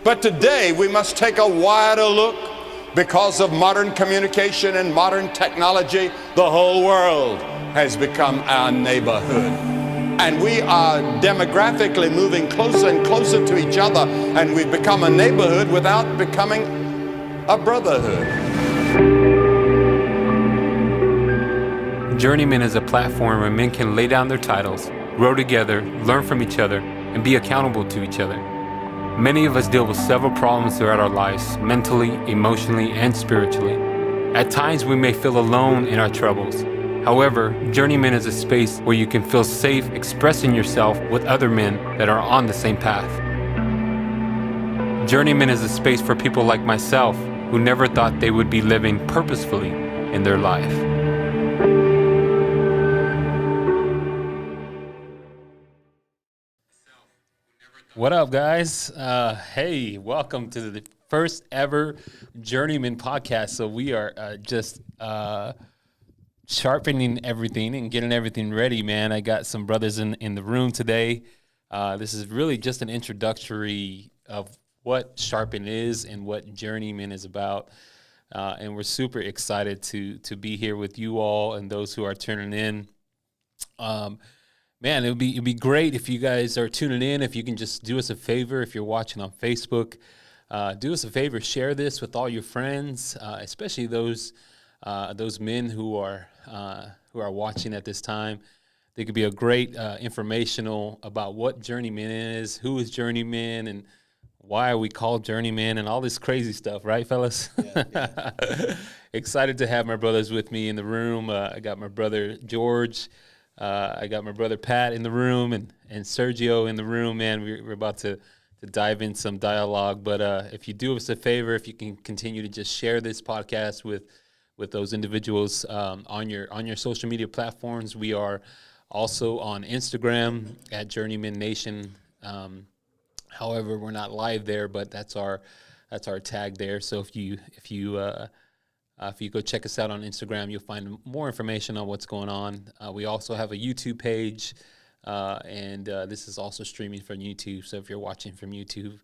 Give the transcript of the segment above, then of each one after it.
But today we must take a wider look. Because of modern communication and modern technology, the whole world has become our neighborhood. And we are demographically moving closer and closer to each other, and we've become a neighborhood without becoming a brotherhood. Journeyman is a platform where men can lay down their titles, grow together, learn from each other, and be accountable to each other. Many of us deal with several problems throughout our lives, mentally, emotionally, and spiritually. At times, we may feel alone in our troubles. However, Journeyman is a space where you can feel safe expressing yourself with other men that are on the same path. Journeyman is a space for people like myself who never thought they would be living purposefully in their life. What up, guys? Hey, welcome to the first ever Journeyman podcast. So we are just sharpening everything and getting everything ready, man. I got some brothers in the room today. This is really just an introductory of what Sharpen is and what Journeyman is about. And we're super excited to be here with you all and those who are tuning in. Man, it'd be great if you guys are tuning in. If you can just do us a favor, if you're watching on Facebook, do us a favor, share this with all your friends, especially those men who are watching at this time. They could be a great informational about what Journeyman is, who is Journeyman, and why are we called Journeyman, and all this crazy stuff, right, fellas? Yeah. Excited to have my brothers with me in the room. I got my brother George. I got my brother Pat in the room and Sergio in the room, man. We're about to dive in some dialogue. But if you do us a favor, if you can continue to just share this podcast with those individuals on your social media platforms. We are also on Instagram at Journeyman Nation. However, we're not live there, but that's our tag there. So if you go check us out on Instagram, you'll find more information on what's going on. We also have a YouTube page, and this is also streaming from YouTube. So if you're watching from YouTube,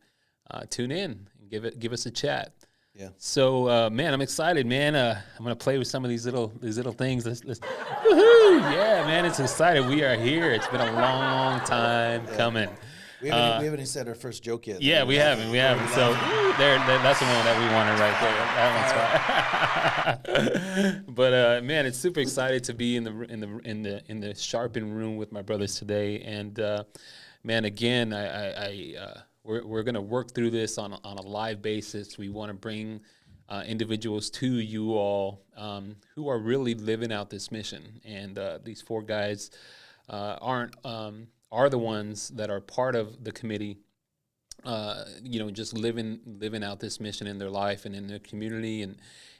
tune in and give us a chat. Yeah. So man, I'm excited, man. I'm gonna play with some of these little things. Let's woohoo! Yeah, man, it's exciting. We are here. It's been a long time coming. We haven't even said our first joke yet. Yeah, we haven't. So that's the one that we wanted right there. That one's fine. But man, it's super excited to be in the Sharpen room with my brothers today. And man, again, we're gonna work through this on a live basis. We want to bring individuals to you all who are really living out this mission. And these four guys are the ones that are part of the committee, just living out this mission in their life and in their community and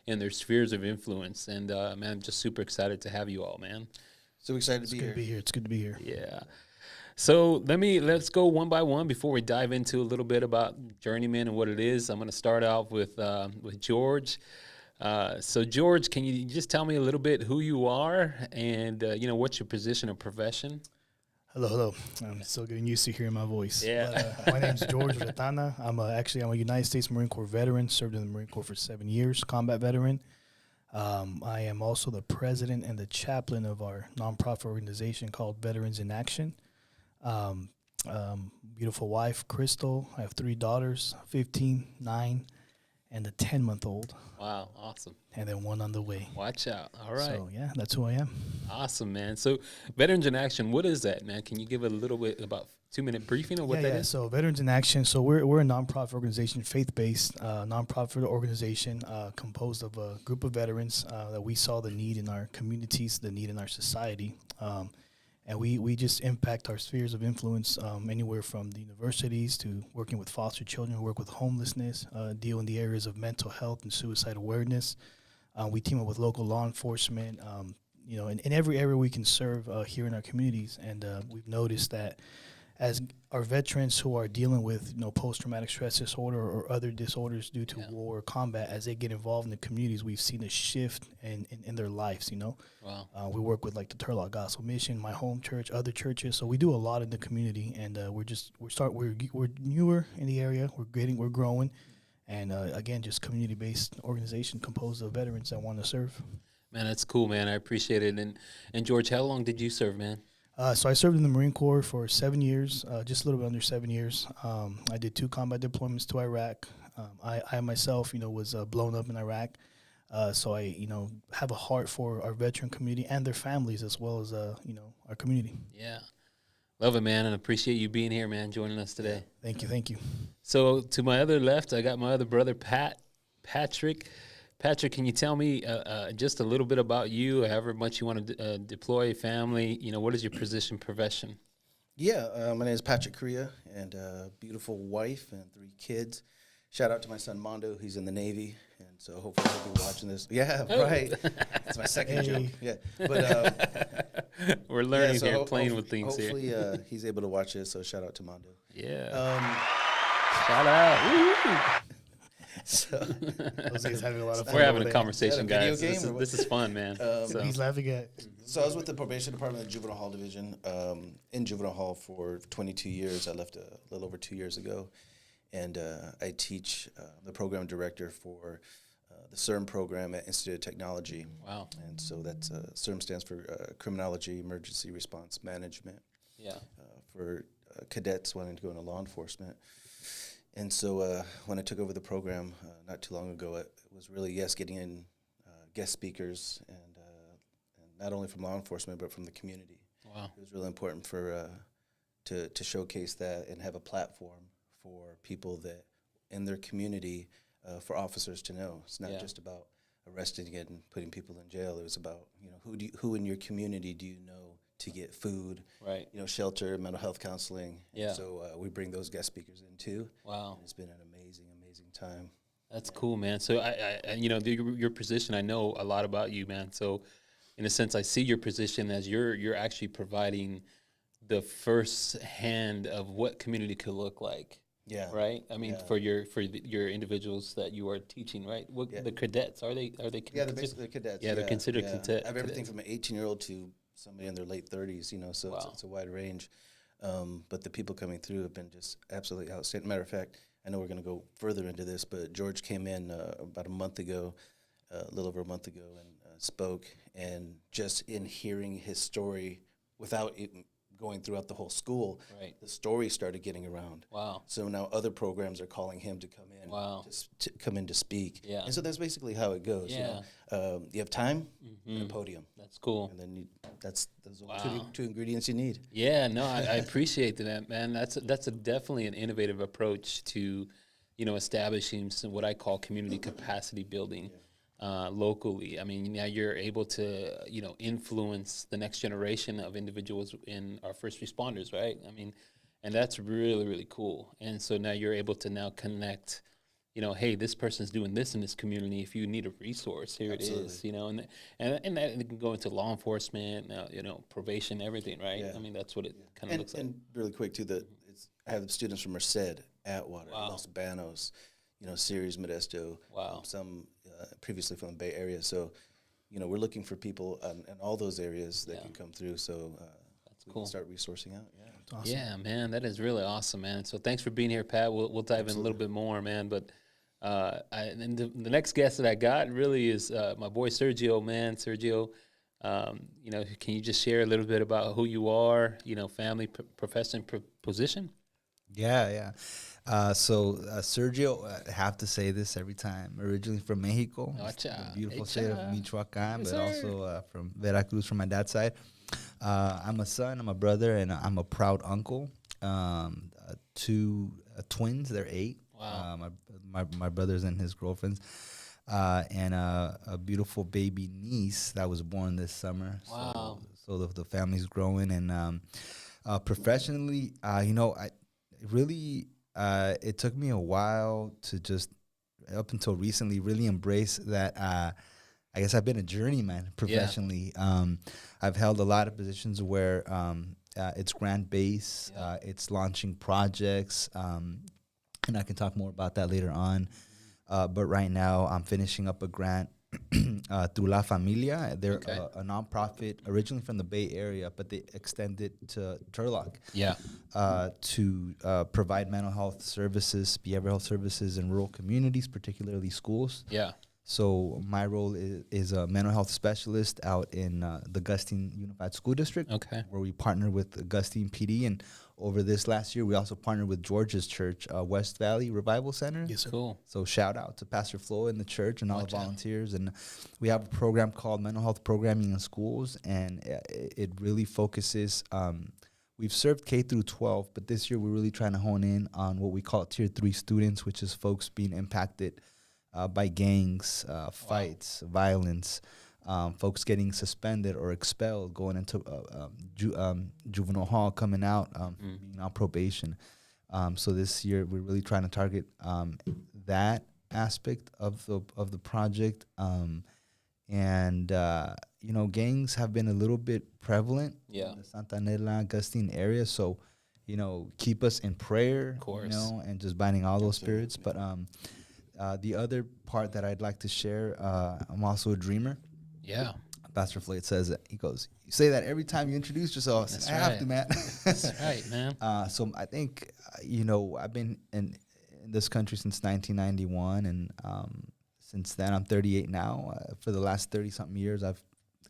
in their spheres of influence. And man, I'm just super excited to have you all, man. So excited to be here. It's good to be here. Yeah. So let's go one by one before we dive into a little bit about Journeyman and what it is. I'm going to start out with George. So George, can you just tell me a little bit who you are and what's your position or profession? Hello. I'm still getting used to hearing my voice. Yeah. But, my name's George Retana. I'm a United States Marine Corps veteran, served in the Marine Corps for 7 years, combat veteran. I am also the president and the chaplain of our nonprofit organization called Veterans in Action. Beautiful wife, Crystal. I have 3 daughters, 15, 9, and a 10-month-old. Wow, awesome. And then one on the way. Watch out. All right. So, yeah, that's who I am. Awesome, man. So Veterans in Action, what is that, man? Can you give a little bit about 2-minute briefing of what that is? So Veterans in Action, so we're a nonprofit organization, faith-based nonprofit organization composed of a group of veterans that we saw the need in our communities, the need in our society. And we just impact our spheres of influence anywhere from the universities to working with foster children who work with homelessness, deal in the areas of mental health and suicide awareness. We team up with local law enforcement, in every area we can serve here in our communities. And we've noticed that as our veterans who are dealing with post-traumatic stress disorder or other disorders due to war or combat, as they get involved in the communities, we've seen a shift in their lives. Wow. We work with like the Turlock Gospel Mission, my home church, other churches, so we do a lot in the community, and we're newer in the area. We're growing, and again, just community-based organization composed of veterans that want to serve. Man, that's cool, man. I appreciate it. And George, how long did you serve, man? So I served in the Marine Corps for 7 years, just a little bit under 7 years. I did 2 combat deployments to Iraq. I myself, was blown up in Iraq. So I, have a heart for our veteran community and their families, as well as, our community. Yeah. Love it, man, and appreciate you being here, man, joining us today. Thank you. Thank you. So to my other left, I got my other brother, Patrick. Patrick, can you tell me just a little bit about you, however much you want to deploy, family? What is your position, profession? Yeah, my name is Patrick Correa, and beautiful wife and 3 kids. Shout out to my son Mondo. He's in the Navy, and so hopefully he'll be watching this. Yeah, right. That's my second joke. Yeah, but we're learning here, playing with things here. Hopefully he's able to watch this. So shout out to Mondo. Yeah. Shout out. So Jose's having a lot of fun. We're having a conversation, guys. Game This is fun, man. He's laughing at. So I was with the probation department of the juvenile hall division in juvenile hall for 22 years. I left a little over 2 years ago, and I teach the program director for the CERM program at Institute of Technology. Wow. And so that's CERM stands for Criminology Emergency Response Management. Yeah. For cadets wanting to go into law enforcement. And so when I took over the program not too long ago, it was really, getting in guest speakers, and not only from law enforcement, but from the community. Wow. It was really important for to showcase that and have a platform for people that in their community, for officers to know. It's not just about arresting and putting people in jail. It was about, who in your community do you know to get food, right? Shelter, mental health counseling. Yeah. And so we bring those guest speakers in too. Wow. And it's been an amazing time. That's cool, man. So I your position, I know a lot about you, man. So in a sense, I see your position as you're actually providing the first hand of what community could look like. Yeah. Right. I mean, for your individuals that you are teaching, right? The cadets, are they? Yeah, they're basically cadets. Yeah, they're considered cadets. I have everything from an 18-year-old to somebody in their late 30s. So wow. it's a wide range. But the people coming through have been just absolutely outstanding. Matter of fact, I know we're going to go further into this, but George came in about a month ago, a little over a month ago, and spoke. And just in hearing his story without even going throughout the whole school, right. The story started getting around. Wow. So now other programs are calling him to come in, wow. to come in to speak. Yeah. And so that's basically how it goes. Yeah. You have time and a podium. That's cool. And then those are wow. two ingredients you need. Yeah, no, I appreciate that, man. That's definitely an innovative approach to, establishing some what I call community capacity building. Locally. I mean, now you're able to, influence the next generation of individuals in our first responders, right? I mean, and that's really, really cool. And so now you're able to now connect, hey, this person's doing this in this community. If you need a resource, here Absolutely. it is, and that it can go into law enforcement, probation, everything, right? Yeah. I mean, that's what it kind of looks like. And really quick, too, I have students from Merced, Atwater, Wow. Los Banos, Ceres, Modesto, Wow. some previously from the Bay Area. So, we're looking for people in all those areas that can come through. So that's we cool. can start resourcing out. Yeah. That's awesome. Yeah, man, that is really awesome, man. So thanks for being here, Pat. We'll dive in a little bit more, man. But and the next guest that I got really is my boy Sergio, man. Sergio, can you just share a little bit about who you are, family, profession, position? Yeah. So Sergio, I have to say this every time. Originally from Mexico, the beautiful state of Michoacan, but also from Veracruz from my dad's side. I'm a son, I'm a brother, and I'm a proud uncle. 2 twins, they're 8. Wow. My brothers and his girlfriends. And a beautiful baby niece that was born this summer. Wow. So the family's growing. And professionally, it took me a while to just, up until recently, really embrace that. I guess I've been a journeyman professionally. I've held a lot of positions where It's grant based. It's launching projects, and I can talk more about that later on. But right now, I'm finishing up a grant through La Familia. They're a nonprofit originally from the Bay Area, but they extended to Turlock. To provide mental health services, behavioral health services in rural communities, particularly schools. So my role is a mental health specialist out in the Gustine Unified School District, where we partner with Gustine PD. And over this last year, we also partnered with George's Church, West Valley Revival Center. Yes, sir. Cool. So shout out to Pastor Flo in the church and all the volunteers. And we have a program called Mental Health Programming in Schools, and it really focuses. We've served K through 12, but this year we're really trying to hone in on what we call Tier 3 students, which is folks being impacted by gangs, fights, violence, folks getting suspended or expelled, going into juvenile hall, coming out, being on probation. So this year we're really trying to target that aspect of the project. And gangs have been a little bit prevalent in the Santa Nela, Gustine area. So, keep us in prayer, of course, and just binding all those spirits. But the other part that I'd like to share, I'm also a dreamer. Pastor Flade says that. He goes, "You say that every time you introduce yourself." I have to, man. That's right, man. So I think, I've been in this country since 1991, and since then, I'm 38 now. For the last 30-something years,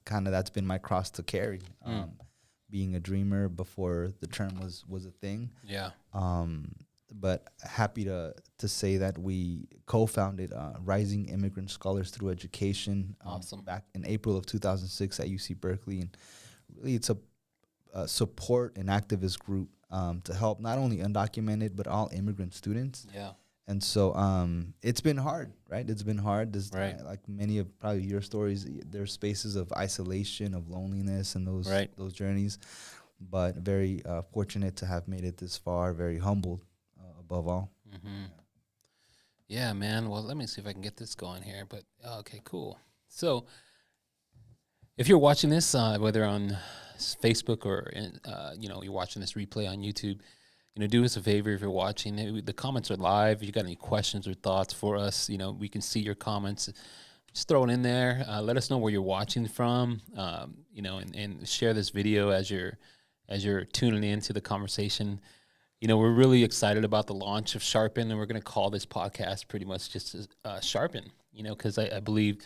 that's been my cross to carry. Being a dreamer before the term was a thing. But happy to say that we co-founded Rising Immigrant Scholars Through Education back in April of 2006 at UC Berkeley. And really, it's a support and activist group to help not only undocumented, but all immigrant students. And so it's been hard, right? It's been hard. Like many of probably your stories, there's spaces of isolation, of loneliness, and those journeys. But very fortunate to have made it this far, very humbled above all. Yeah, man. Well, let me see if I can get this going here. But okay, cool. So if you're watching this, whether on Facebook or, you're watching this replay on YouTube, do us a favor if you're watching. The comments are live. If you got any questions or thoughts for us, we can see your comments. Just throw it in there. Let us know where you're watching from, and share this video as you're tuning into the conversation. We're really excited about the launch of Sharpen, and we're going to call this podcast pretty much just Sharpen, because I believe,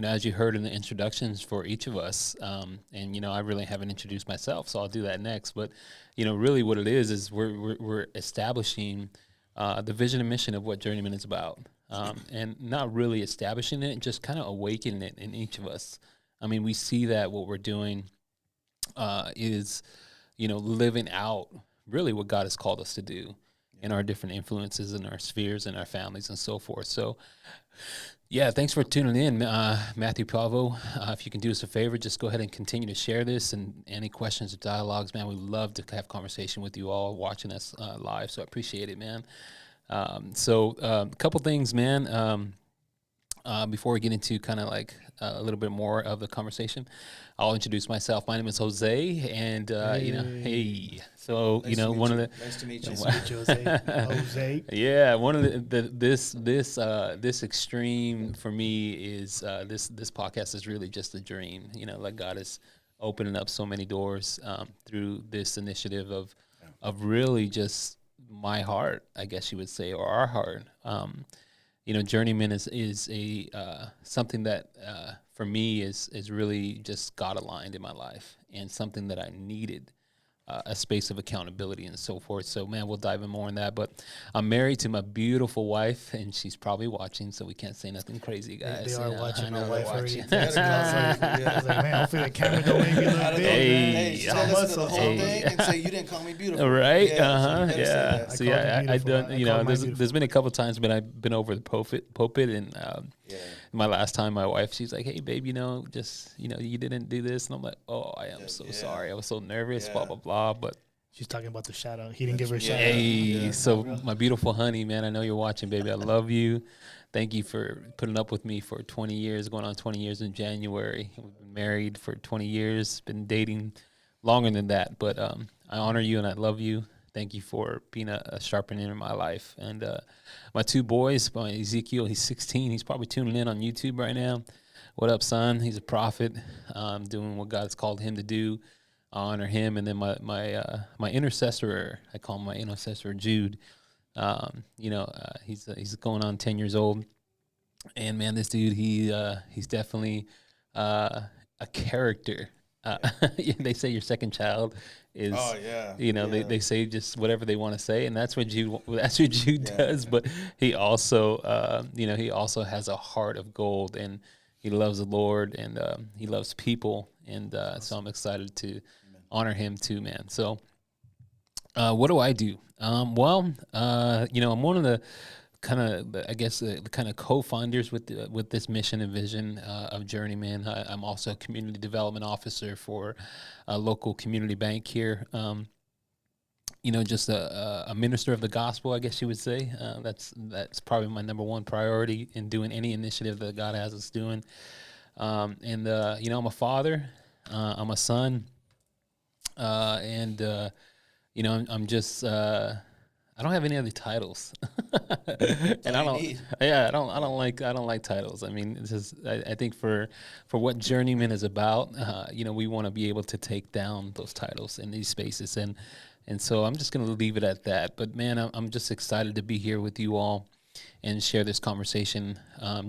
as you heard in the introductions for each of us, and, I really haven't introduced myself, so I'll do that next. But, really what it is we're establishing the vision and mission of what Journeyman is about, and not really establishing it, just kind of awakening it in each of us. I mean, we see that what we're doing is, living out really what God has called us to do in our different influences in our spheres and our families and so forth. So, thanks for tuning in, Matthew Pavo. If you can do us a favor, just go ahead and continue to share this, and any questions or dialogues, man, we'd love to have conversation with you all watching us live. So I appreciate it, man. A couple things, man. Before we get into kind of like a little bit more of the conversation, I'll introduce myself. My name is Jose, and hey. So nice nice to meet you, Jose. Jose. Yeah, one of this extreme for me is this podcast is really just a dream. Like God is opening up so many doors through this initiative of really just my heart, I guess you would say, or our heart. Journeyman is a something that for me is really just God aligned in my life, and something that I needed a space of accountability and so forth. So, man, we'll dive in more on that. But I'm married to my beautiful wife, and she's probably watching, so we can't say nothing crazy, guys. They are watching. My wife already. I was like, man, hopefully the camera don't make me look big. Hey, listen to the whole thing and say you didn't call me beautiful. Right? Yeah. So I done. There's been a couple times when I've been over the pulpit, and my last time, my wife, she's like, "Hey, babe, just you didn't do this," and I'm like, "Oh, I am so sorry. I was so nervous." Blah blah blah. But she's talking about the shout out. He didn't give her a shout out. Hey, so my beautiful honey, man, I know you're watching, baby. I love you. Thank you for putting up with me for 20 years, going on 20 years in January. We've been married for 20 years, been dating longer than that. But I honor you and I love you. Thank you for being a Sharpen in my life. And my two boys, my Ezekiel, he's 16. He's probably tuning in on YouTube right now. What up, son? He's a prophet, doing what God's called him to do. I honor him. And then my intercessor, I call him my intercessor, Jude. He's going on 10 years old. And man, this dude, he's definitely a character. They say your second child is, they say just whatever they want to say, and that's what Jude does. But he also, he also has a heart of gold, and he loves the Lord, and he loves people, and so I'm excited to honor him too, man. So, what do I do? I'm one of the kind of, the kind of co-founders with this mission and vision of Journeyman. I'm also a community development officer for a local community bank here. Just a minister of the gospel, I guess you would say. That's probably my number one priority in doing any initiative that God has us doing. I'm a father. I'm a son. I'm just. I don't have any other titles, and I don't like titles. I mean, it's just, I think for what Journeyman is about, we want to be able to take down those titles in these spaces, and so I'm just going to leave it at that. But man, I'm just excited to be here with you all and share this conversation.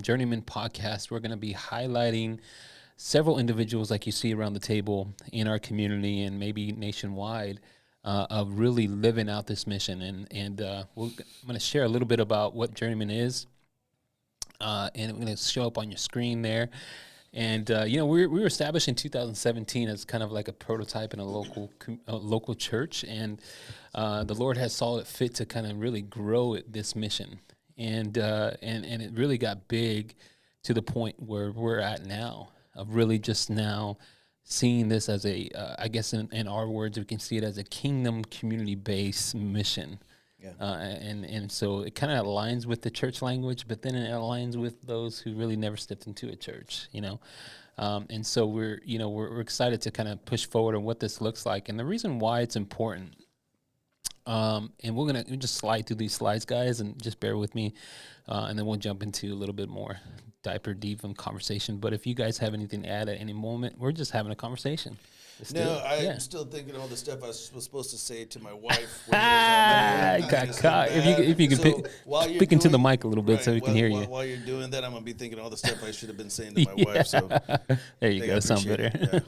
Journeyman podcast, we're going to be highlighting several individuals like you see around the table in our community and maybe nationwide. Of really living out this mission. And I'm going to share a little bit about what Journeyman is, and I'm going to show up on your screen there. And, we were established in 2017 as kind of like a prototype in a local church, and the Lord has saw it fit to kind of really grow this mission. And it really got big to the point where we're at now, of really just now seeing this as I guess in our words, we can see it as a kingdom community-based mission. Yeah. And so it kind of aligns with the church language, but then it aligns with those who really never stepped into a church, and so we're excited to kind of push forward on what this looks like. And the reason why it's important, and we're going to just slide through these slides, guys, and just bear with me, and then we'll jump into a little bit more deep conversation. But if you guys have anything to add at any moment, we're just having a conversation. I'm still thinking all the stuff I was supposed to say to my wife. Got caught. If you can speak into the mic a little bit, right, so we can hear you. While you're doing that, I'm going to be thinking all the stuff I should have been saying to my wife. So there you go. Sound better. Yeah.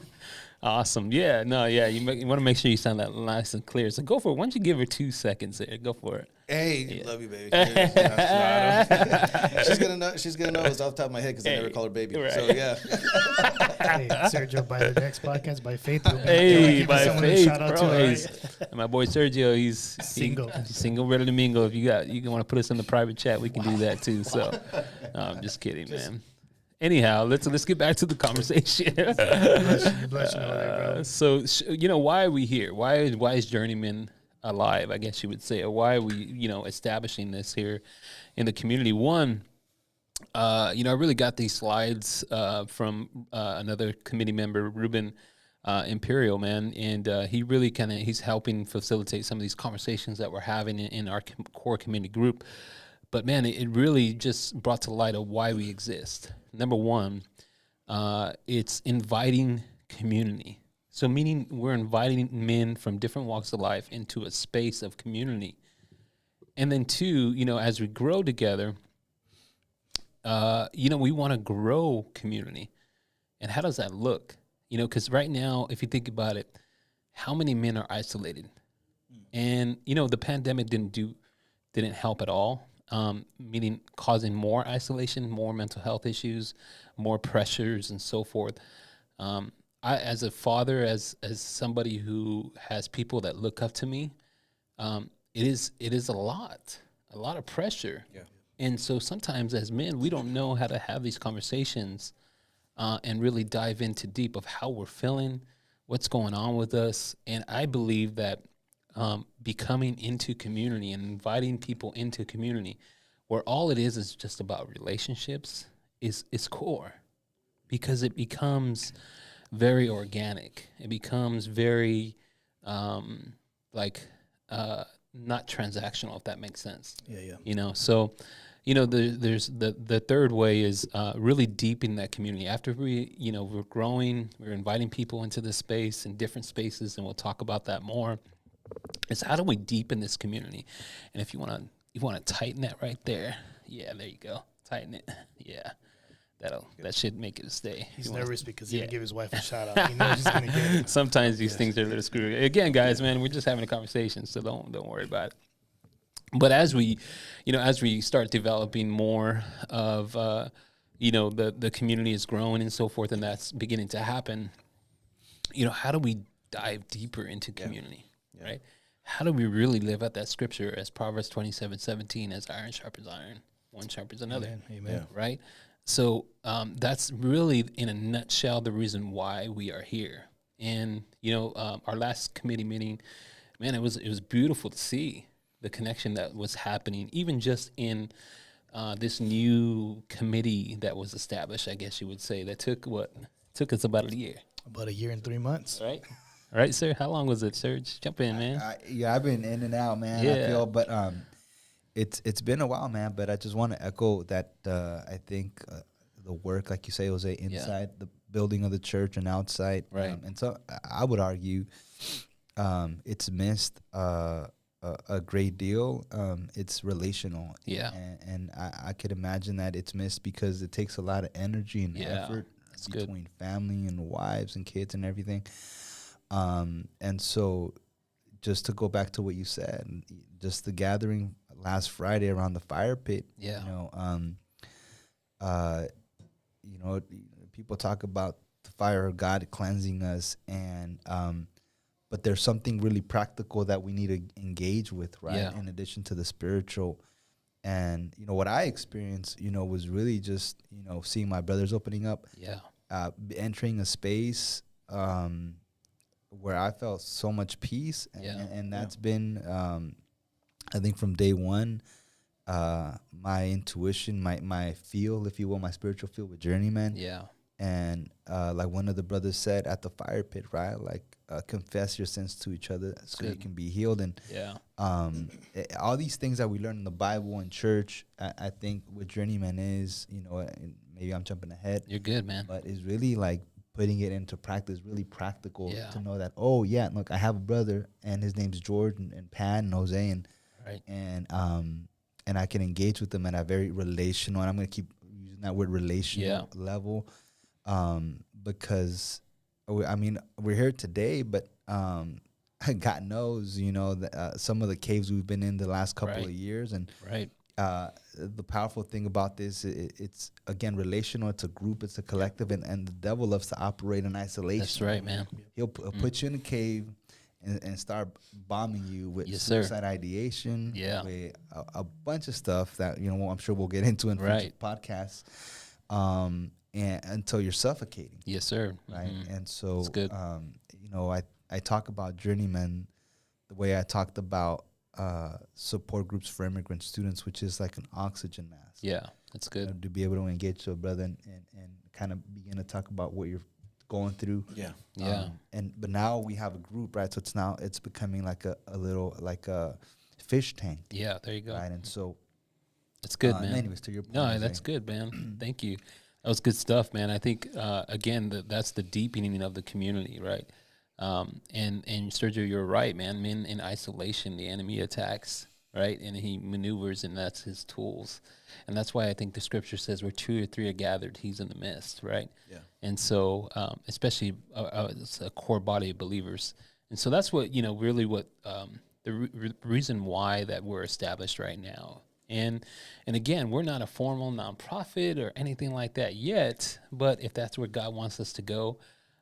Awesome. Yeah. No. Yeah. You want to make sure you sound that nice and clear. So go for it. Why don't you give her 2 seconds there? Go for it. Hey, love you, baby. She's gonna know it's off the top of my head because I never call her baby. Right. So yeah. Hey, Sergio, by the next podcast, by faith. Hey, by faith, bro. And my boy Sergio, he's single. He's single, ready to mingle. If you want to put us in the private chat, we can do that too. So, no, I'm just kidding, man. Anyhow, let's get back to the conversation. So, why are we here? Why is Journeyman alive, I guess you would say, or why are we, establishing this here in the community? One, I really got these slides from another committee member, Ruben Imperial, man, and he really he's helping facilitate some of these conversations that we're having in our core community group. But man, it really just brought to light of why we exist. Number one, it's inviting community. So meaning we're inviting men from different walks of life into a space of community. And then two, as we grow together, we want to grow community. And how does that look? Because right now, if you think about it, how many men are isolated? And, the pandemic didn't help at all. Meaning causing more isolation, more mental health issues, more pressures, and so forth. I, as a father, as somebody who has people that look up to me, it is a lot of pressure. Yeah. And so sometimes as men, we don't know how to have these conversations and really dive into deep of how we're feeling, what's going on with us. And I believe that becoming into community and inviting people into community, where all it is just about relationships, is core, because it becomes very organic. It becomes very like not transactional, if that makes sense. Yeah. So there's the third way is really deepening that community. After we're growing, we're inviting people into this space and different spaces, and we'll talk about that more. Is how do we deepen this community? And if you want to tighten that right there, yeah, there you go, tighten it, yeah. That should make it stay. He's nervous because he didn't give his wife a shout out. He knows he's gonna get it. Sometimes these things are a little screwy. Again, guys, man, we're just having a conversation, so don't worry about it. But as we start developing more of, the community is growing and so forth, and that's beginning to happen. How do we dive deeper into community, right? How do we really live out that scripture as Proverbs 27:17, as iron sharpens iron, one sharpens another, Amen. right? So that's really, in a nutshell, the reason why we are here. And our last committee meeting, man, it was beautiful to see the connection that was happening, even just in this new committee that was established. I guess you would say that took us about a year. About a year and 3 months. Right. All right, sir. How long was it, Serge? Jump in, man. I've been in and out, man. Yeah. I feel, but it's been a while, man. But I just want to echo that. I think the work, like you say, Jose, inside the building of the church and outside, right? And so I would argue it's missed a great deal. It's relational, and I could imagine that it's missed because it takes a lot of energy and effort between family and wives and kids and everything. And so, just to go back to what you said, just the gathering last Friday around the fire pit. People talk about the fire of God cleansing us, and but there's something really practical that we need to engage with, right? Yeah. In addition to the spiritual. And what I experienced, was really just seeing my brothers opening up, entering a space where I felt so much peace, and that's been, I think, from day one. My intuition, my feel, if you will, my spiritual feel with Journeyman. Yeah. And like one of the brothers said at the fire pit, right? Like confess your sins to each other so you can be healed. And all these things that we learn in the Bible and church, I think what Journeyman is, and maybe I'm jumping ahead. You're good, man. But it's really like putting it into practice, really practical to know that, look, I have a brother and his name's George and Pan and Jose and I can engage with them at a very relational, and I'm going to keep using that word relational level, because, we're here today, but God knows, that some of the caves we've been in the last couple of years, and the powerful thing about this, it's, again, relational, it's a group, it's a collective, and the devil loves to operate in isolation. That's right, man. He'll put you in a cave and start bombing you with suicide ideation, with a bunch of stuff that I'm sure we'll get into in future podcasts, and until you're suffocating. Yes, sir. Right, and so that's good. I talk about Journeyman the way I talked about support groups for immigrant students, which is like an oxygen mask. Yeah, that's good. To be able to engage to a brother and kind of begin to talk about what you're going through. But now we have a group, right? So it's becoming like a little, like a fish tank. Yeah, there you go. Right, and so that's good, man. Anyways, to your point. No, that's good, man. Thank you. That was good stuff, man. I think again that's the deepening of the community, right? And Sergio, you're right, man. Men in isolation, the enemy attacks, right? And he maneuvers, and that's his tools. And that's why I think the scripture says where 2 or 3 are gathered, he's in the midst, right? Yeah. And so, especially it's a core body of believers. And so that's what, really what the reason why that we're established right now. And again, we're not a formal nonprofit or anything like that yet, but if that's where God wants us to go,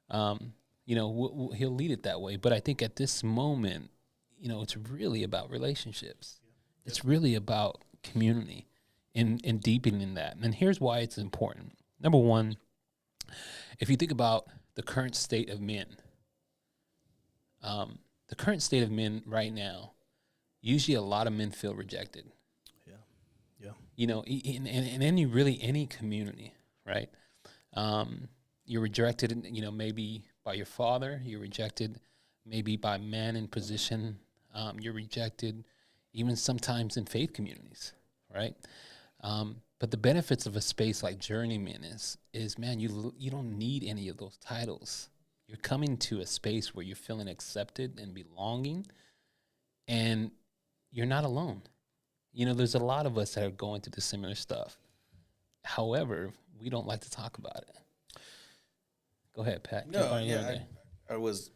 he'll lead it that way. But I think at this moment, it's really about relationships. Yeah. It's really about community and deepening that. And here's why it's important. Number one, if you think about the current state of men, right now, usually a lot of men feel rejected. In any community, right? You're rejected, maybe by your father. You're rejected maybe by men in position You're rejected, even sometimes in faith communities, right? But the benefits of a space like Journeyman is man, you don't need any of those titles. You're coming to a space where you're feeling accepted and belonging, and you're not alone. You know, there's a lot of us that are going through the similar stuff. However, we don't like to talk about it. Go ahead, Pat. No, I was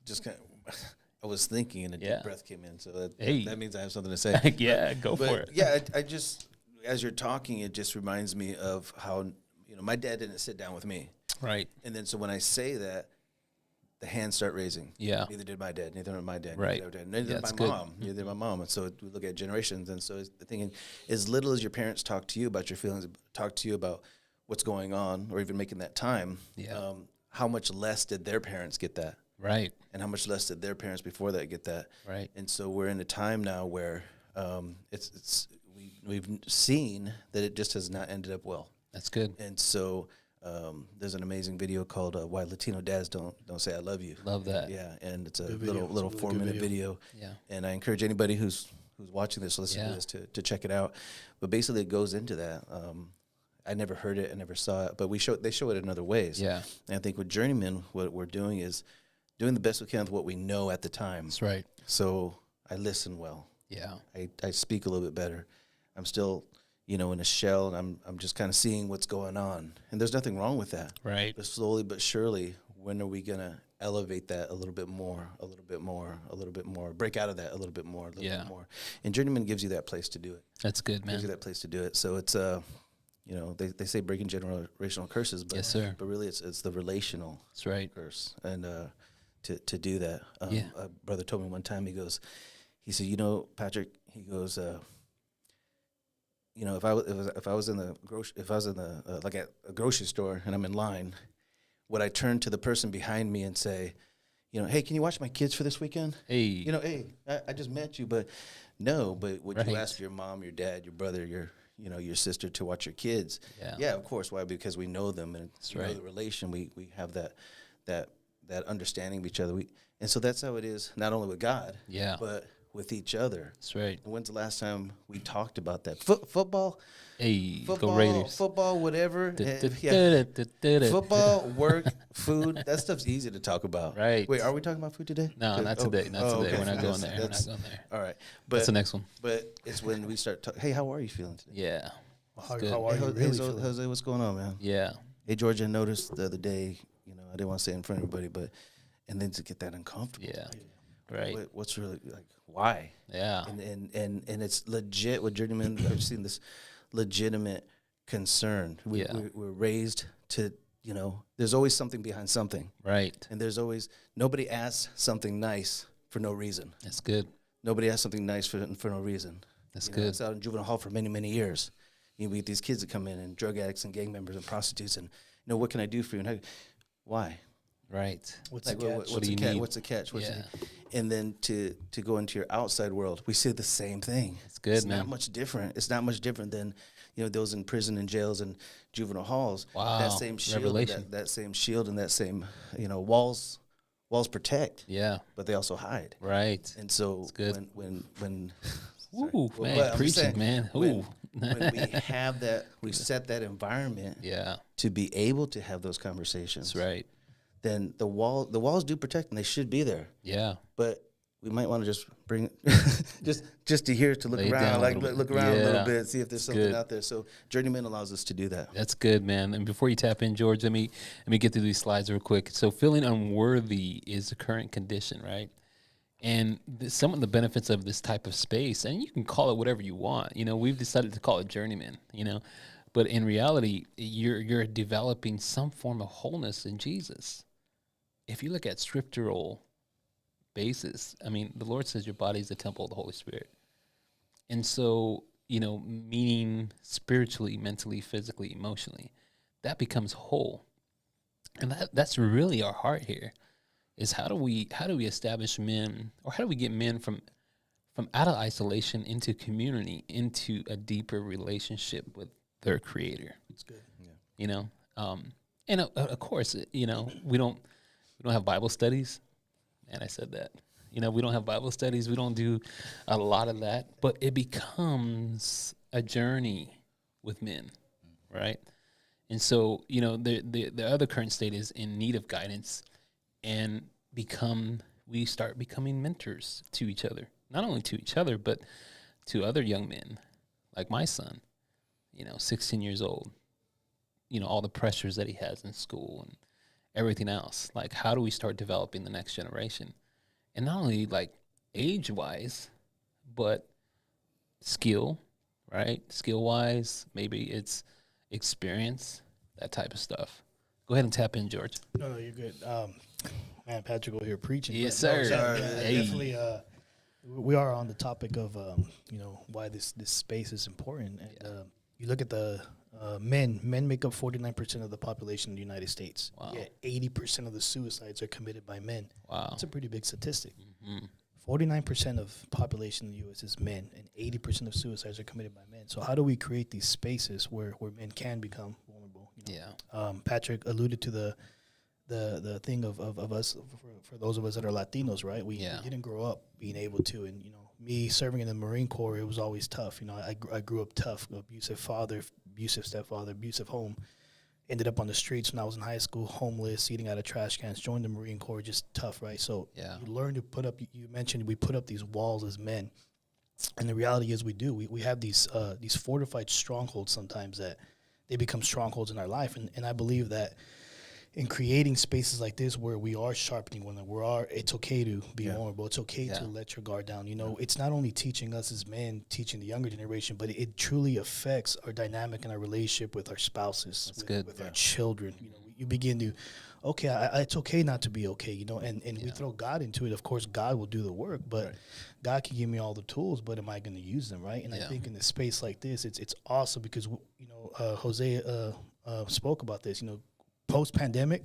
just kind of, I was thinking, and a deep breath came in, so that means I have something to say. Yeah, go for it. Yeah, I just, as you're talking, it just reminds me of how, you know, my dad didn't sit down with me. Right. And then so when I say that, the hands start raising. Yeah. Neither did my dad. Neither did my dad. Right. Neither did my mom. Neither did my mom. And so we look at generations. And so thinking, as little as your parents talk to you about your feelings, talk to you about what's going on, or even making that time, how much less did their parents get that? Right. And how much less did their parents before that get that? Right. And so we're in a time now where we've seen that it just has not ended up well. That's good. And so there's an amazing video called "Why Latino Dads Don't Say I Love You." Love that. Yeah, and it's a little 4-minute video. Yeah. And I encourage anybody who's watching this, listening to this, to check it out. But basically, it goes into that. I never heard it, I never saw it, but they show it in other ways. Yeah. And I think with Journeyman, what we're doing is doing the best we can with what we know at the time. That's right. So I listen well. Yeah. I speak a little bit better. I'm still, in a shell, and I'm just kind of seeing what's going on. And there's nothing wrong with that. Right. But slowly but surely, when are we going to elevate that a little bit more, a little bit more, a little bit more, break out of that a little bit more, a little bit more. And Journeyman gives you that place to do it. That's good, man. Gives you that place to do it. So it's, they say breaking generational curses, but, yes, sir. But really it's the relational That's right. curse. And to do that, Yeah. a brother told me one time, he said, Patrick, he goes, if I was in the like at a grocery store and I'm in line, would I turn to the person behind me and say, hey, can you watch my kids for this weekend? Hey, hey, I just met you, but no, but would right. you ask your mom, your dad, your brother, your sister to watch your kids? Yeah, of course. Why? Because we know them, and know the relation. We have that understanding of each other. And so that's how it is, not only with God, but with each other. That's right. And when's the last time we talked about that? Football? Hey, go Raiders. Football, whatever. Football, work, food, that stuff's easy to talk about. Right. Wait, are we talking about food today? No, not today. Not today. Okay. We're not going there. We're not going there. All right. That's the next one. But it's when we start talking, hey, how are you feeling today? Yeah. How are you really feeling? Jose, what's going on, man? Yeah. Hey, Georgia, I noticed the other day, I didn't want to say it in front of everybody, and then to get that uncomfortable. Yeah. Right. What's really, like, why? Yeah. And it's legit with Journeyman. I've seen this legitimate concern. We're raised to, there's always something behind something. Right. And there's always, nobody asks something nice for no reason. That's good. Nobody asks something nice for no reason. That's good. It's out in juvenile hall for many, many years. We get these kids that come in, and drug addicts and gang members and prostitutes, and, what can I do for you? And why? Right. What's the catch? What's the catch? And then to go into your outside world, we see the same thing. It's good, it's man. Not much different. It's not much different than, those in prison and jails and juvenile halls. Wow. That same shield, Revelation. that same shield and that same, walls protect. Yeah. But they also hide. Right. And so it's good. when ooh, man, preaching, man. Ooh. when we have that, we set that environment. Yeah. To be able to have those conversations. That's right. Then the walls do protect, and they should be there. Yeah. But we might want to just bring just to hear, to look around, look around a little bit, see if there's something out there. So Journeyman allows us to do that. That's good, man. And before you tap in, George, let me get through these slides real quick. So feeling unworthy is the current condition, right? And some of the benefits of this type of space, and you can call it whatever you want. We've decided to call it Journeyman, but in reality, you're developing some form of wholeness in Jesus. If you look at scriptural basis, the Lord says your body is the temple of the Holy Spirit. And so, meaning spiritually, mentally, physically, emotionally, that becomes whole. And that's really our heart here, is how do we establish men, or how do we get men from out of isolation into community, into a deeper relationship with their Creator. That's good. Yeah. And of course, we don't have Bible studies. Man, I said that. You know, we don't have Bible studies. We don't do a lot of that. But it becomes a journey with men, right? And so, you know, the other current state is in need of guidance, and we start becoming mentors to each other. Not only to each other, but to other young men, like my son, you know, 16 years old. You know, all the pressures that he has in school and everything else. Like, how do we start developing the next generation? And not only like age-wise, but skill, right? Skill-wise, maybe it's experience, that type of stuff. Go ahead and tap in, George. No, you're good. Man, Patrick over here preaching. Yes, but sir. Hey. Definitely. We are on the topic of you know, why this space is important. And you look at the men make up 49% of the population in the United States. Wow. Yet 80% of the suicides are committed by men. Wow. That's a pretty big statistic. Mm-hmm. 49% of population in the U.S. is men, and 80% of suicides are committed by men. So how do we create these spaces where men can become vulnerable? You know? Yeah. Patrick alluded to the thing of us, for those of us that are Latinos, right? We didn't grow up being able to, and, you know, me serving in the Marine Corps, it was always tough. You know, I grew up tough, abusive father, abusive stepfather, abusive home. Ended up on the streets when I was in high school, homeless, eating out of trash cans, joined the Marine Corps, just tough, right? So you learn to put up, you mentioned we put up these walls as men. And the reality is we do. We have these fortified strongholds sometimes that they become strongholds in our life. And I believe that in creating spaces like this where we are sharpening one another, it's okay to be vulnerable. It's okay to let your guard down. You know, it's not only teaching us as men, teaching the younger generation, but it truly affects our dynamic and our relationship with our spouses, with our children. You know, you begin to, it's okay not to be okay, you know, and we throw God into it. Of course, God will do the work, but God can give me all the tools, but am I going to use them, right? And I think in a space like this, it's awesome because, you know, Jose spoke about this, you know, post-pandemic,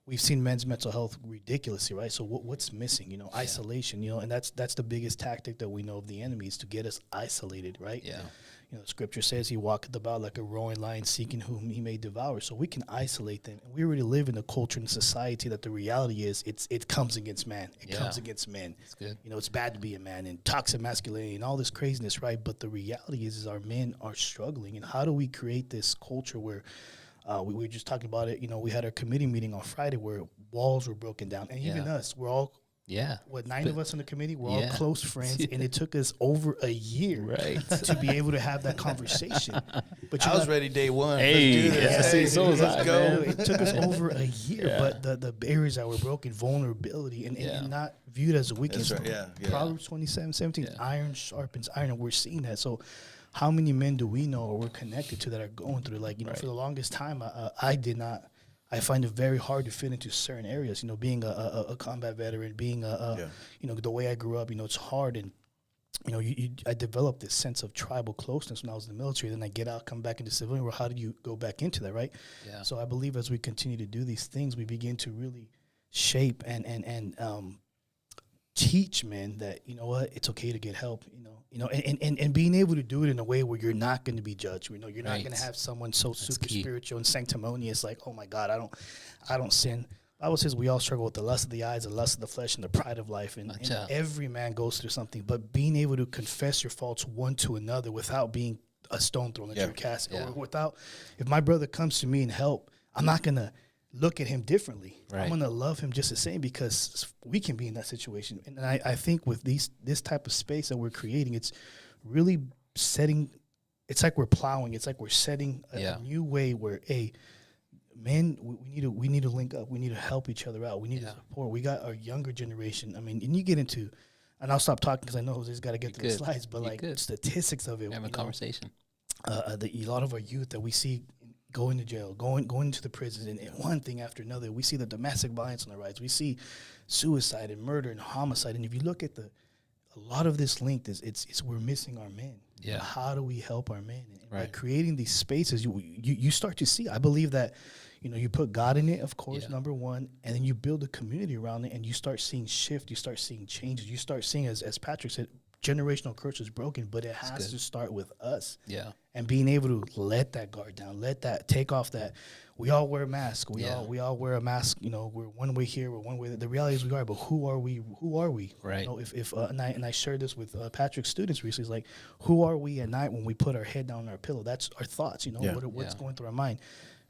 we've seen men's mental health ridiculously, right? So what's missing? You know, isolation, you know, and that's the biggest tactic that we know of the enemy is to get us isolated, right? Yeah. You know, Scripture says he walketh about like a roaring lion seeking whom he may devour. So we can isolate them. And we already live in a culture and society that the reality is it comes against man. It comes against men. It's good. You know, it's bad to be a man and toxic masculinity and all this craziness, right? But the reality is our men are struggling. And how do we create this culture where we were just talking about it, you know, we had our committee meeting on Friday where walls were broken down. And even us, we're all, 9 of us in the committee, we're all close friends. And it took us over a year to be able to have that conversation. But I was ready day one. Hey, let's go. It took us over a year, but the barriers that were broken, vulnerability, and not viewed as a weakness. Proverbs 27:17, iron sharpens iron, and we're seeing that. So how many men do we know or we're connected to that are going through, like, you know, for the longest time, I find it very hard to fit into certain areas, you know, being a combat veteran, being you know, the way I grew up, you know, it's hard. And, you know, I developed this sense of tribal closeness when I was in the military. Then I get out, come back into civilian world. How do you go back into that, right? Yeah. So I believe as we continue to do these things, we begin to really shape and teach men that, you know what, it's okay to get help, you know, and being able to do it in a way where you're not going to be judged. You know, you're not going to have someone so super spiritual and sanctimonious, like, oh my God, I don't sin. The Bible says we all struggle with the lust of the eyes, the lust of the flesh, and the pride of life. And every man goes through something. But being able to confess your faults one to another without being a stone thrown at your casket, or without, if my brother comes to me and help, I'm not going to look at him differently. I'm going to love him just the same because we can be in that situation. And I think with this type of space that we're creating, it's really setting, it's like we're plowing. It's like we're setting a new way where, man, we need to link up. We need to help each other out. We need to support. We got our younger generation. I mean, and you get into, and I'll stop talking because I know Jose's got to get to the slides, but statistics of it. Have a conversation. A lot of our youth that we see going to jail, going into the prisons, and one thing after another. We see the domestic violence on the rise. We see suicide and murder and homicide. And if you look at a lot of this linked is it's we're missing our men. Yeah. How do we help our men? And by creating these spaces, you start to see. I believe that, you know, you put God in it, of course, number one, and then you build a community around it, and you start seeing shift. You start seeing changes. You start seeing, as Patrick said, generational curse is broken, but it has to start with us. Yeah. And being able to let that guard down, let that take off that. We all wear masks. We all wear a mask. You know, we're one way here, we're one way. The reality is we are, but who are we? Who are we? Right. You know, if and I shared this with Patrick's students recently. It's like, who are we at night when we put our head down on our pillow? That's our thoughts. You know, what's going through our mind.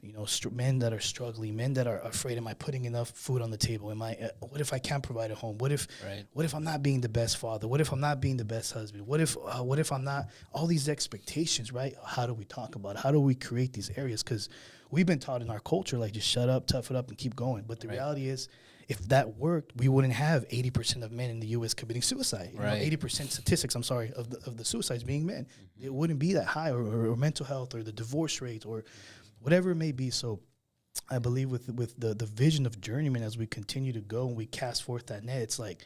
You know, men that are struggling, men that are afraid. Am I putting enough food on the table? Am I? What if I can't provide a home? What if? What if I'm not being the best father? What if I'm not being the best husband? What if I'm not? All these expectations, right? How do we talk about it? How do we create these areas? Because we've been taught in our culture, like, just shut up, tough it up, and keep going. But the reality is, if that worked, we wouldn't have 80% of men in the U.S. committing suicide. You know, 80% statistics, of the suicides being men. It wouldn't be that high, or mental health, or the divorce rate, or whatever it may be. So I believe with the vision of Journeyman, as we continue to go and we cast forth that net, it's like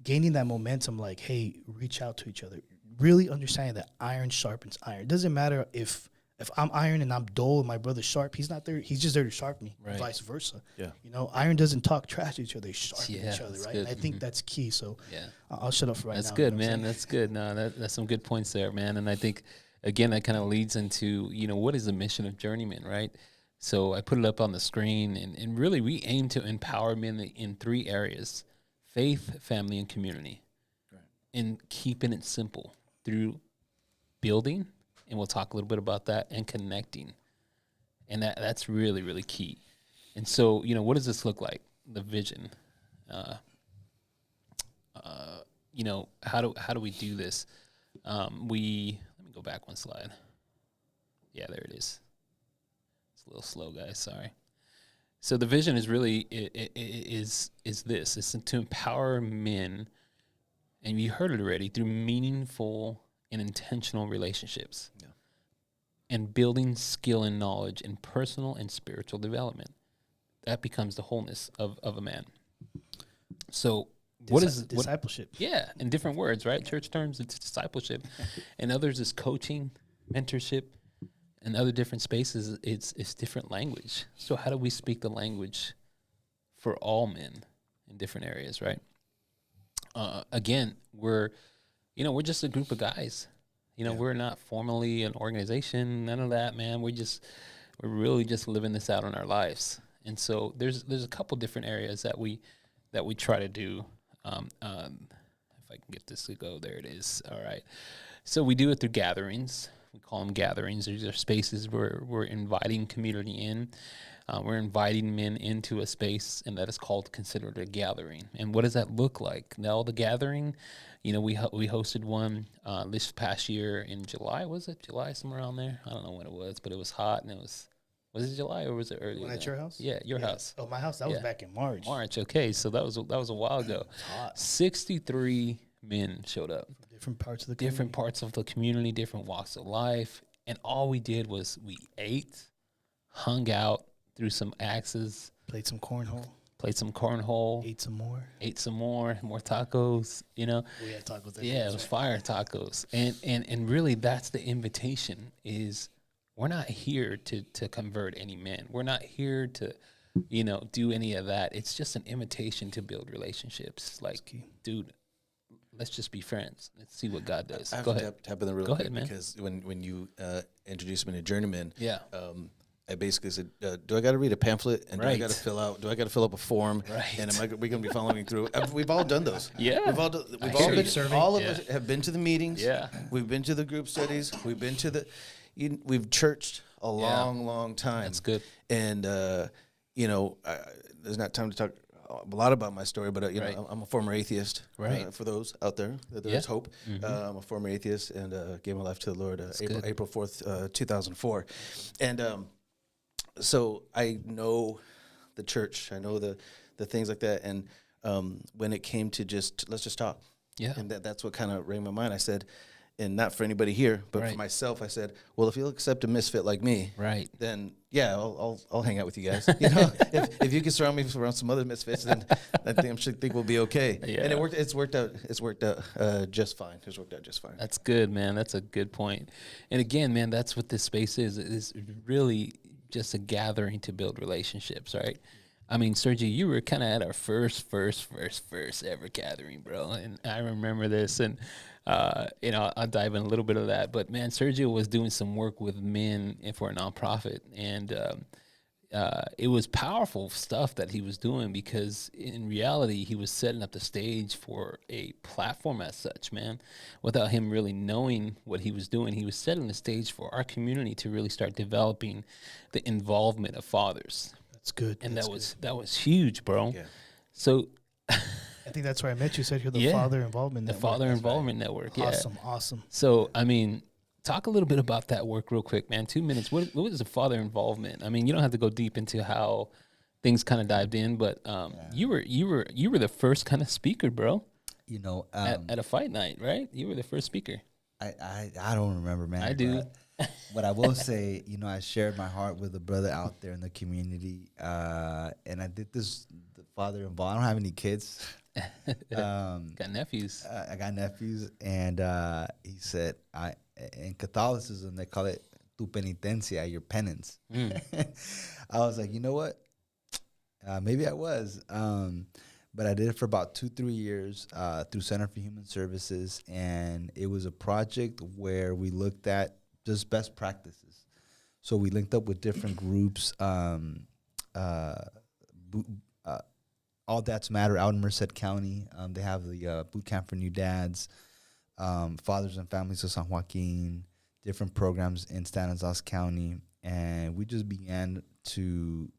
gaining that momentum, like, hey, reach out to each other. Really understanding that iron sharpens iron. It doesn't matter if I'm iron and I'm dull and my brother's sharp, he's not there. He's just there to sharpen me, vice versa. Yeah. You know, iron doesn't talk trash to each other. They sharpen each other, right? And I think that's key. So I'll shut up for right now. That's good, man. That's good. No, that's some good points there, man. And I think, again, that kind of leads into, you know, what is the mission of Journeyman, right? So I put it up on the screen, and really we aim to empower men in 3 areas: faith, family, and community. Right. And keeping it simple through building, and we'll talk a little bit about that, and connecting. And that's really, really key. And so, you know, what does this look like? The vision. You know, how do we do this? Let me go back one slide. Yeah, there it is. It's a little slow, guys. Sorry. So the vision is really is this: it's to empower men, and you heard it already, through meaningful and intentional relationships, and building skill and knowledge in personal and spiritual development. That becomes the wholeness of a man. So what is discipleship? In different words, right? Church terms, it's discipleship, and others is coaching, mentorship, and other different spaces. It's different language. So how do we speak the language for all men in different areas, right? Again, we're just a group of guys. You know, we're not formally an organization, none of that, man. We're really just living this out in our lives. And so there's a couple different areas that we try to do. If I can get this to go, there it is. All right. So we do it through gatherings. We call them gatherings. These are spaces where we're inviting community in. We're inviting men into a space, and that is considered a gathering. And what does that look like? Now, the gathering, you know, we hosted one this past year in July. Was it July, somewhere around there? I don't know when it was, but it was hot, and was it July or was it earlier? When at your house? Yeah, your house. Oh, my house? That was back in March. Okay. So that was a while ago. 63 men showed up. From different parts of the community, different walks of life. And all we did was we ate, hung out, threw some axes. Played some cornhole. Ate some more tacos, you know. We had tacos. Yeah, it was fire tacos. And really that's the invitation is, we're not here to convert any men. We're not here to, you know, do any of that. It's just an invitation to build relationships. Like, dude, let's just be friends. Let's see what God does. I have Go to ahead. tap in the real Go quick, ahead, man. because when you introduced me to Journeyman, Yeah. I basically said, do I got to read a pamphlet, and Right. do I got to fill up a form, Right. and we going to be following through? We've all done those. Yeah. We've all all of us have been to the meetings. Yeah. We've been to the group studies. We've been to we've churched a long time. That's good. And you know, there's not time to talk a lot about my story, but you know, I'm a former atheist. Right. For those out there, there is hope. I'm a former atheist, and gave my life to the Lord April 4th, 2004, and so I know the church. I know the things like that, and when it came to let's just talk. Yeah. And that's what kind of rang my mind. I said, and not for anybody here, but for myself, I said, well, if you'll accept a misfit like me, then I'll hang out with you guys. You know, if you can surround me around some other misfits, then I think we'll be okay. Yeah. And it's worked out just fine. It's worked out just fine. That's good, man. That's a good point. And again, man, that's what this space is. It is really just a gathering to build relationships, right? I mean, Sergio, you were kind of at our first ever gathering, bro. And I remember this. And I'll dive in a little bit of that. But man, Sergio was doing some work with men and for a nonprofit, and it was powerful stuff that he was doing, because in reality he was setting up the stage for a platform as such, man. Without him really knowing what he was doing, he was setting the stage for our community to really start developing the involvement of fathers. That's good. And That's that was huge, bro. Yeah. So I think that's where I met you. Said you're the Yeah. Father Involvement the Network. Father Involvement Network, yeah. Awesome. So, I mean, talk a little bit about that work real quick, man. 2 minutes. What was the father involvement? I mean, you don't have to go deep into how things kind of dived in, but you were the first kind of speaker, bro, You know, at a fight night, right? You were the first speaker. I don't remember, man. I do. But I will say, you know, I shared my heart with a brother out there in the community, and I did this. The father involved. I don't have any kids. Got nephews. I got nephews, and he said, in Catholicism they call it tu penitencia, your penance. I was like, you know what? Maybe I was, but I did it for about 2-3 years through Center for Human Services, and it was a project where we looked at just best practices. So we linked up with different groups. All Dads Matter out in Merced County. They have the boot camp for new dads, fathers and families of San Joaquin, different programs in Stanislaus County, and we just began to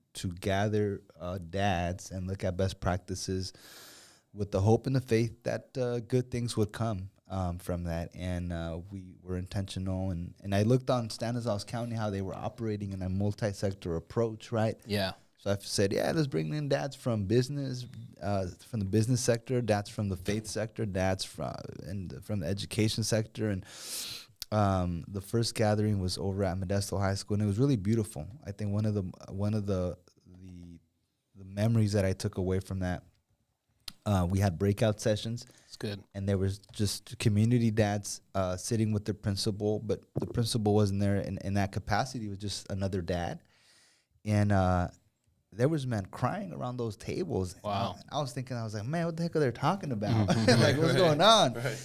gather dads and look at best practices with the hope and the faith that good things would come from that. And we were intentional, and I looked on Stanislaus County how they were operating in a multi-sector approach, right? Yeah. So I said, yeah, let's bring in dads from business, from the business sector, dads from the faith sector, dads from the education sector. And the first gathering was over at Modesto High School, and it was really beautiful. I think one of the memories that I took away from that, we had breakout sessions. It's good. And there was just community dads sitting with their principal, but the principal wasn't there in that capacity. It was just another dad. And there was men crying around those tables. Wow. And I was like, man, what the heck are they talking about? Like, what's going on? Right.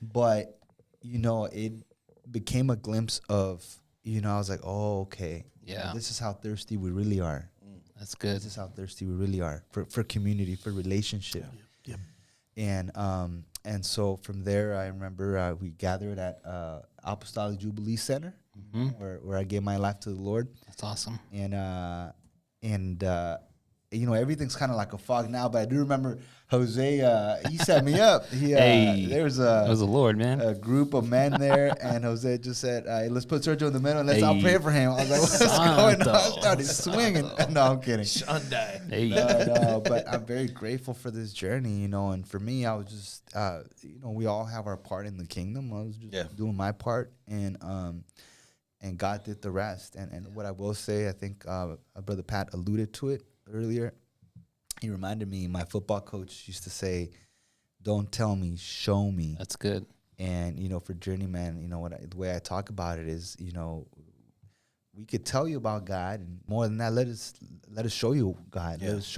But, you know, it became a glimpse of, you know, I was like, oh, okay. Yeah. You know, this is how thirsty we really are. That's good. This is how thirsty we really are for community, for relationship. Yep. And so from there, I remember we gathered at Apostolic Jubilee Center, where I gave my life to the Lord. That's awesome. And you know, everything's kind of like a fog now, but I do remember Jose, he set me up. There was that was the Lord, man. A group of men there, and Jose just said, hey, let's put Sergio in the middle and I'll pray for him. I was like, what's going on? I started swinging. No, I'm kidding. Hey. No, but I'm very grateful for this journey, you know, and for me, I was just, you know, we all have our part in the kingdom. I was just doing my part, and God did the rest. And what I will say, I think Brother Pat alluded to it earlier. He reminded me, my football coach used to say, don't tell me, show me. That's good. And, you know, for Journeyman, you know, the way I talk about it is, you know, we could tell you about God, and more than that, let us show you God. Let us show